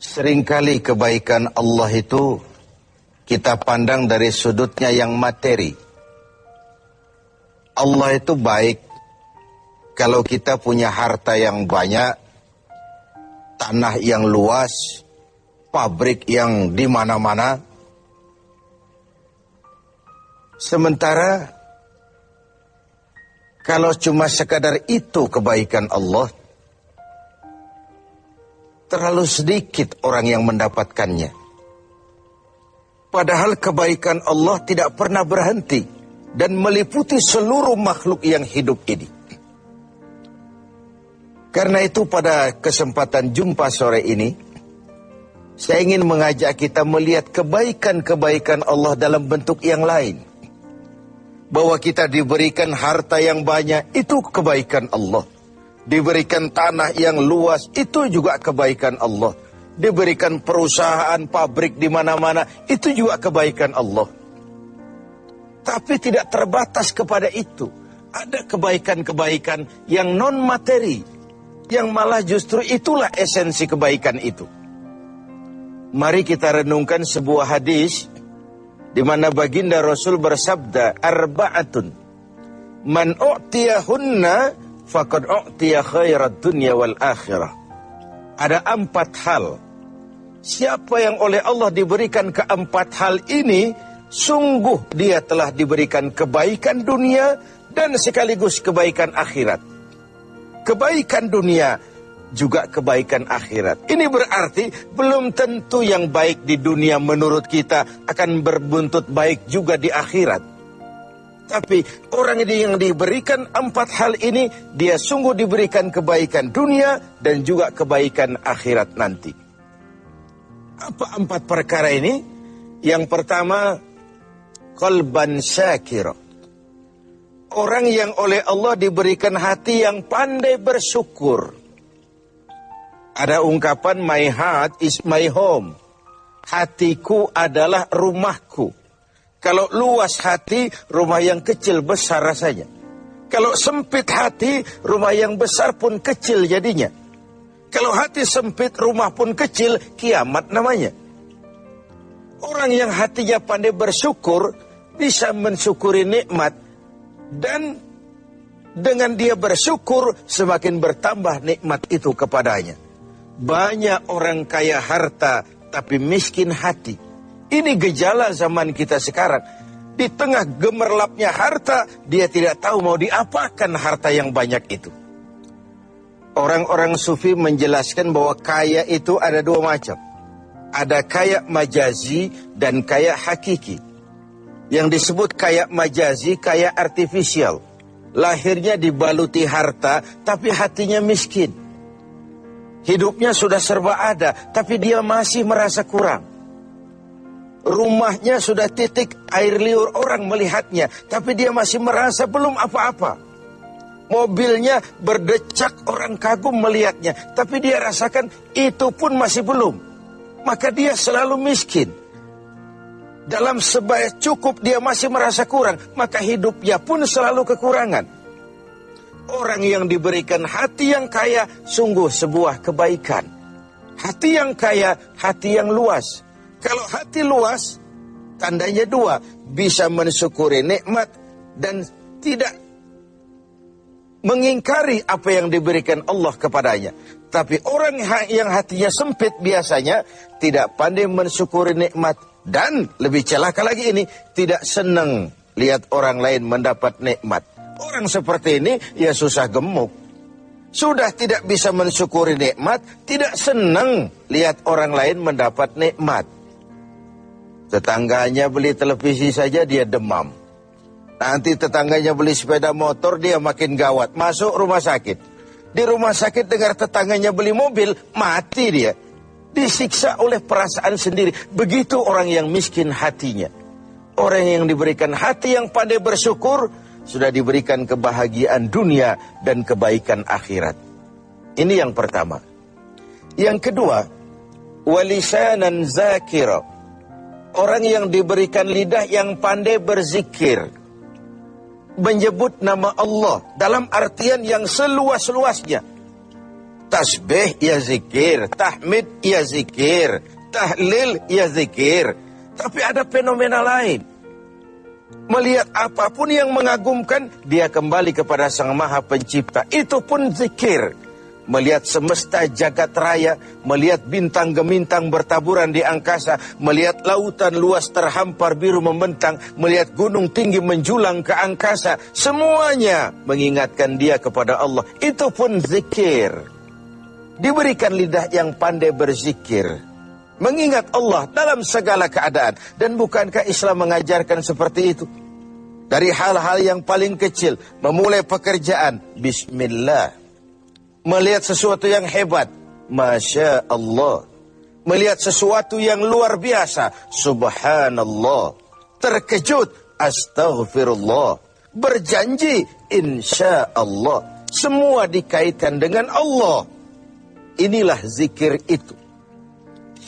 Seringkali kebaikan Allah itu kita pandang dari sudutnya yang materi. Allah itu baik kalau kita punya harta yang banyak, tanah yang luas, pabrik yang di mana-mana. Sementara kalau cuma sekadar itu kebaikan Allah, terlalu sedikit orang yang mendapatkannya. Padahal kebaikan Allah tidak pernah berhenti dan meliputi seluruh makhluk yang hidup ini. Karena itu pada kesempatan jumpa sore ini, saya ingin mengajak kita melihat kebaikan-kebaikan Allah dalam bentuk yang lain. Bahwa kita diberikan harta yang banyak, itu kebaikan Allah. Diberikan tanah yang luas, itu juga kebaikan Allah. Diberikan perusahaan, pabrik di mana-mana, itu juga kebaikan Allah. Tapi tidak terbatas kepada itu. Ada kebaikan-kebaikan yang non-materi, yang malah justru itulah esensi kebaikan itu. Mari kita renungkan sebuah hadis di mana baginda Rasul bersabda, arba'atun man u'tiyahunna faqad u'tiya khairat dunya wal akhirah. Ada 4 hal. Siapa yang oleh Allah diberikan keempat hal ini, sungguh dia telah diberikan kebaikan dunia dan sekaligus kebaikan akhirat. Kebaikan dunia juga kebaikan akhirat. Ini berarti belum tentu yang baik di dunia menurut kita akan berbuntut baik juga di akhirat. Tapi orang yang diberikan 4 hal ini, dia sungguh diberikan kebaikan dunia dan juga kebaikan akhirat nanti. Apa 4 perkara ini? Yang pertama, qalban syakira. Orang yang oleh Allah diberikan hati yang pandai bersyukur. Ada ungkapan, my heart is my home. Hatiku adalah rumahku. Kalau luas hati, rumah yang kecil besar rasanya. Kalau sempit hati, rumah yang besar pun kecil jadinya. Kalau hati sempit, rumah pun kecil, kiamat namanya. Orang yang hatinya pandai bersyukur, bisa mensyukuri nikmat. Dan dengan dia bersyukur, semakin bertambah nikmat itu kepadanya. Banyak orang kaya harta, tapi miskin hati. Ini gejala zaman kita sekarang. Di tengah gemerlapnya harta, dia tidak tahu mau diapakan harta yang banyak itu. Orang-orang sufi menjelaskan bahwa kaya itu ada 2 macam. Ada kaya majazi dan kaya hakiki. Yang disebut kaya majazi, kaya artifisial. Lahirnya dibaluti harta, tapi hatinya miskin. Hidupnya sudah serba ada, tapi dia masih merasa kurang. Rumahnya sudah titik air liur orang melihatnya, tapi dia masih merasa belum apa-apa. Mobilnya berdecak orang kagum melihatnya, tapi dia rasakan itu pun masih belum. Maka dia selalu miskin. Dalam sebaya cukup dia masih merasa kurang, maka hidupnya pun selalu kekurangan. Orang yang diberikan hati yang kaya sungguh sebuah kebaikan. Hati yang kaya, hati yang luas. Kalau hati luas, tandanya 2, bisa mensyukuri nikmat dan tidak mengingkari apa yang diberikan Allah kepadanya. Tapi orang yang hatinya sempit biasanya tidak pandai mensyukuri nikmat. Dan lebih celaka lagi ini, tidak senang lihat orang lain mendapat nikmat. Orang seperti ini ya susah gemuk. Sudah tidak bisa mensyukuri nikmat, tidak senang lihat orang lain mendapat nikmat. Tetangganya beli televisi saja dia demam. Nanti tetangganya beli sepeda motor, dia makin gawat. Masuk rumah sakit. Di rumah sakit dengar tetangganya beli mobil, mati dia. Disiksa oleh perasaan sendiri. Begitu orang yang miskin hatinya. Orang yang diberikan hati yang pandai bersyukur, sudah diberikan kebahagiaan dunia dan kebaikan akhirat. Ini yang pertama. Yang kedua, walisanan zakira. Orang yang diberikan lidah yang pandai berzikir. Menyebut nama Allah dalam artian yang seluas-luasnya. Tasbih ya zikir, tahmid ya zikir, tahlil ya zikir. Tapi ada fenomena lain. Melihat apapun yang mengagumkan, dia kembali kepada Sang Maha Pencipta. Itu pun zikir. Melihat semesta jagat raya, melihat bintang gemintang bertaburan di angkasa, melihat lautan luas terhampar biru membentang, melihat gunung tinggi menjulang ke angkasa, semuanya mengingatkan dia kepada Allah. Itu pun zikir. Diberikan lidah yang pandai berzikir, mengingat Allah dalam segala keadaan. Dan bukankah Islam mengajarkan seperti itu? Dari hal-hal yang paling kecil, memulai pekerjaan, bismillah. Melihat sesuatu yang hebat, Masya Allah. Melihat sesuatu yang luar biasa, Subhanallah. Terkejut, Astaghfirullah. Berjanji, Insya Allah. Semua dikaitkan dengan Allah. Inilah zikir itu.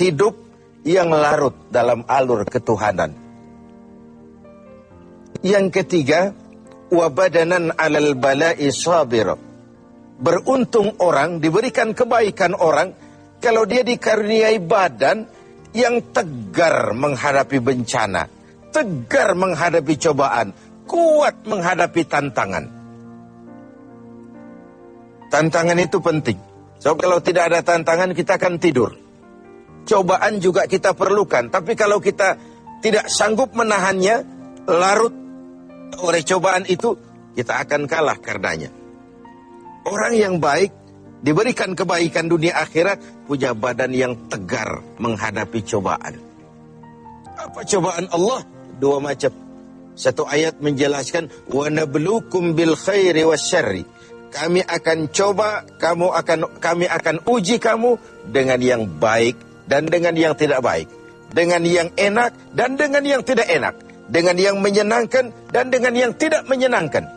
Hidup yang larut dalam alur ketuhanan. Yang ketiga, wabadanan alal bala'i sabir. Beruntung orang, diberikan kebaikan orang, kalau dia dikaruniai badan yang tegar menghadapi bencana, tegar menghadapi cobaan, kuat menghadapi tantangan. Tantangan itu penting. So, kalau tidak ada tantangan, kita akan tidur. Cobaan juga kita perlukan. Tapi kalau kita tidak sanggup menahannya, larut oleh cobaan itu, kita akan kalah karenanya. Orang yang baik, diberikan kebaikan dunia akhirat, punya badan yang tegar menghadapi cobaan. Apa cobaan Allah? Dua macam. Satu ayat menjelaskan, وَنَبْلُوكُمْ بِالْخَيْرِ وَالشَّرِّ. Kami akan coba, kami akan uji kamu dengan yang baik dan dengan yang tidak baik. Dengan yang enak dan dengan yang tidak enak. Dengan yang menyenangkan dan dengan yang tidak menyenangkan.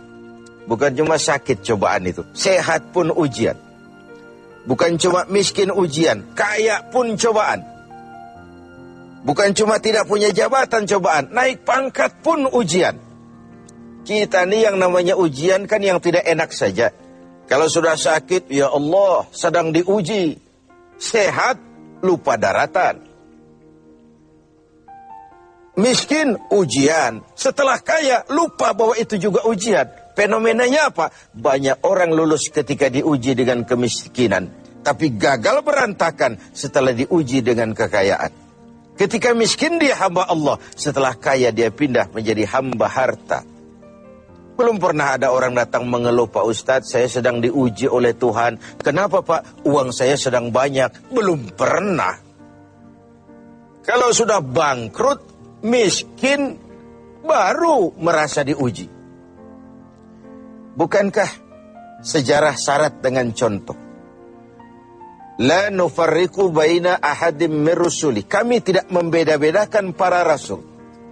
Bukan cuma sakit cobaan itu, sehat pun ujian. Bukan cuma miskin ujian, kaya pun cobaan. Bukan cuma tidak punya jabatan cobaan, naik pangkat pun ujian. Kita nih yang namanya ujian kan yang tidak enak saja. Kalau sudah sakit, ya Allah, sedang diuji. Sehat, lupa daratan. Miskin, ujian. Setelah kaya, lupa bahwa itu juga ujian. Fenomenanya apa? Banyak orang lulus ketika diuji dengan kemiskinan, tapi gagal berantakan setelah diuji dengan kekayaan. Ketika miskin dia hamba Allah, setelah kaya dia pindah menjadi hamba harta. Belum pernah ada orang datang mengeluh, Pak Ustadz, saya sedang diuji oleh Tuhan. Kenapa Pak? Uang saya sedang banyak. Belum pernah. Kalau sudah bangkrut, miskin, baru merasa diuji. Bukankah sejarah syarat dengan contoh? La nufarriqu baina ahadim min rusuli. Kami tidak membeda-bedakan para rasul.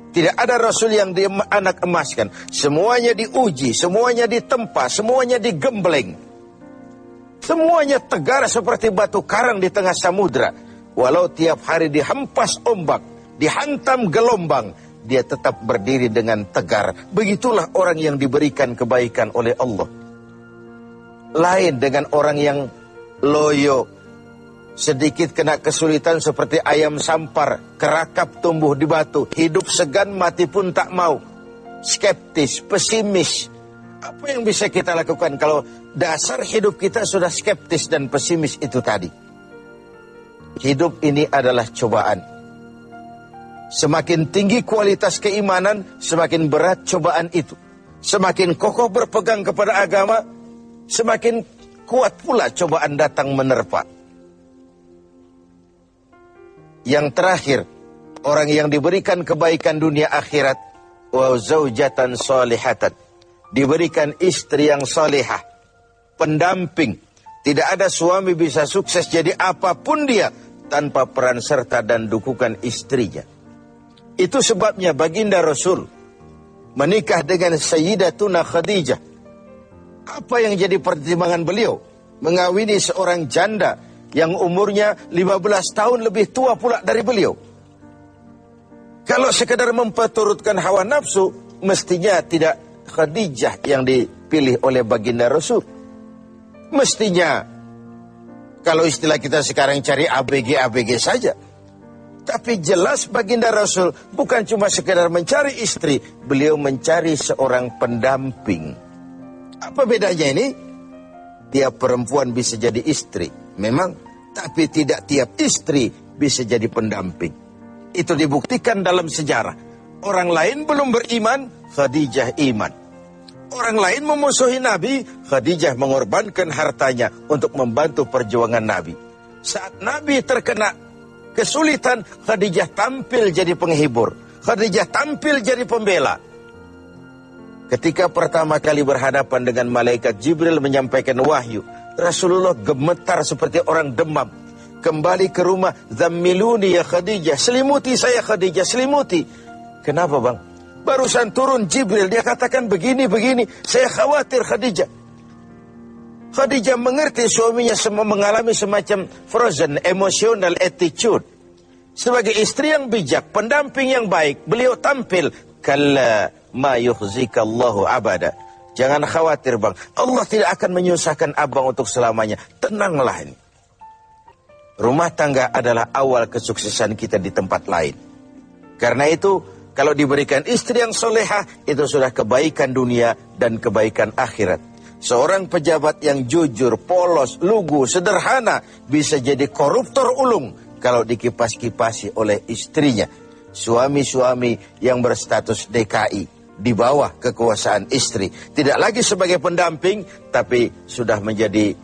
Tidak ada rasul yang dianak emaskan. Semuanya diuji, semuanya ditempa, semuanya digembleng. Semuanya tegar seperti batu karang di tengah samudra. Walau tiap hari dihempas ombak, dihantam gelombang, dia tetap berdiri dengan tegar. Begitulah orang yang diberikan kebaikan oleh Allah. Lain dengan orang yang loyo, sedikit kena kesulitan seperti ayam sampar, kerakap tumbuh di batu, hidup segan mati pun tak mau. Skeptis, pesimis. Apa yang bisa kita lakukan kalau dasar hidup kita sudah skeptis dan pesimis itu tadi? Hidup ini adalah cobaan. Semakin tinggi kualitas keimanan, semakin berat cobaan itu. Semakin kokoh berpegang kepada agama, semakin kuat pula cobaan datang menerpa. Yang terakhir, orang yang diberikan kebaikan dunia akhirat, wa zaujatan salihatan, diberikan istri yang salihah, pendamping. Tidak ada suami bisa sukses jadi apapun dia tanpa peran serta dan dukungan istrinya. Itu sebabnya baginda Rasul menikah dengan Sayyidatuna Khadijah. Apa yang jadi pertimbangan beliau? Mengawini seorang janda yang umurnya 15 tahun lebih tua pula dari beliau. Kalau sekedar memperturutkan hawa nafsu, mestinya tidak Khadijah yang dipilih oleh baginda Rasul. Mestinya Kalau istilah kita sekarang cari ABG saja. Tapi jelas baginda Rasul bukan cuma sekedar mencari istri, beliau mencari seorang pendamping. Apa bedanya ini? Tiap perempuan bisa jadi istri, memang, tapi tidak tiap istri bisa jadi pendamping. Itu dibuktikan dalam sejarah. Orang lain belum beriman, Khadijah iman. Orang lain memusuhi Nabi, Khadijah mengorbankan hartanya untuk membantu perjuangan Nabi. Saat Nabi terkena kesulitan, Khadijah tampil jadi penghibur. Khadijah tampil jadi pembela. Ketika pertama kali berhadapan dengan malaikat Jibril menyampaikan wahyu, Rasulullah gemetar seperti orang demam. Kembali ke rumah, "Zammiluni ya Khadijah." Selimuti saya Khadijah, selimuti. Kenapa bang? Barusan turun Jibril, dia katakan begini. Saya khawatir Khadijah. Khadijah mengerti suaminya mengalami semacam frozen emotional attitude. Sebagai istri yang bijak, pendamping yang baik, beliau tampil, "Kalla ma yukhzikallahu abada." Jangan khawatir bang, Allah tidak akan menyusahkan abang untuk selamanya. Tenanglah ini. Rumah tangga adalah awal kesuksesan kita di tempat lain. Karena itu, kalau diberikan istri yang solehah, itu sudah kebaikan dunia dan kebaikan akhirat. Seorang pejabat yang jujur, polos, lugu, sederhana, bisa jadi koruptor ulung kalau dikipas-kipasi oleh istrinya. Suami-suami yang berstatus DKI, di bawah kekuasaan istri. Tidak lagi sebagai pendamping, tapi sudah menjadi